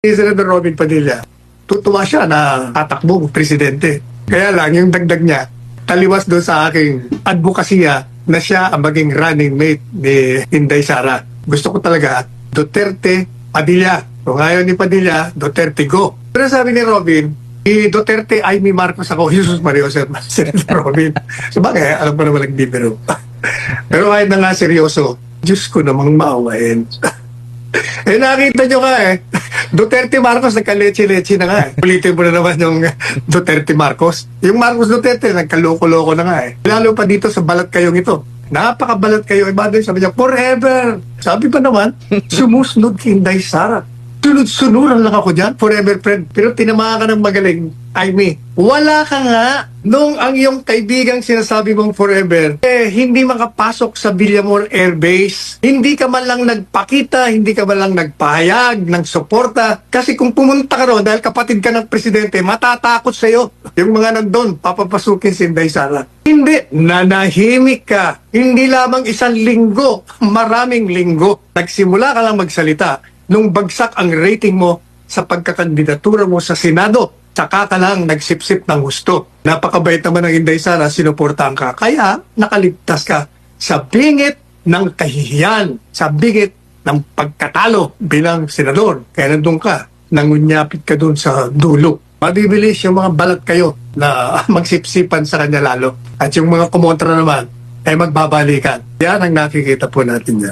Senator Robin Padilla, tutuwa siya na tatakbo presidente. Kaya lang, yung dagdag niya, taliwas doon sa aking advokasya na siya ang maging running mate ni Inday Sara. Gusto ko talaga, Duterte, Padilla. Kung ayaw ni Padilla, Duterte go. Pero sabi ni Robin, si Duterte ay mi Marcos ako, Jesus Mario, Senator Robin. So bagay, alam ko naman nagbibiro. Pero kahit na nga seryoso, Diyos ko namang maawain. Eh nakita nyo nga Duterte Marcos nagka-leche-leche na nga Ulitin mo na naman yung Duterte Marcos. Yung Marcos Duterte nagkaloko-loko na nga Lalo pa dito sa balat kayong ito. Napakabalat kayo. Iba doon sabi niya, forever. Sabi pa naman, sumusunod kay Inday Sara. Sunod-sunuran lang ako dyan, forever friend. Pero tinamaan ka ng magaling. Amy, wala ka nga nung ang iyong kaibigang sinasabi mong forever, hindi makapasok sa Villamor Air Base. Hindi ka man lang nagpakita, hindi ka man lang nagpahayag ng suporta. Kasi kung pumunta ka ron dahil kapatid ka ng presidente, matatakot sa'yo. Yung mga nandun, papapasukin si Inday Sara. Hindi, nanahimik ka. Hindi lamang isang linggo, maraming linggo. Nagsimula ka lang magsalita nung bagsak ang rating mo sa pagkakandidatura mo sa Senado. Tsaka ka lang nagsipsip ng gusto. Napakabait naman ng Inday Sara, sinuportahan ka. Kaya nakaligtas ka sa bingit ng kahihiyan, sa bingit ng pagkatalo bilang senador. Kaya nandun ka, nangunyapit ka dun sa dulo. Mabibilis yung mga balat kayo na magsipsipan sa kanya lalo. At yung mga kumontra naman ay magbabalikan. Yan ang nakikita po natin yan.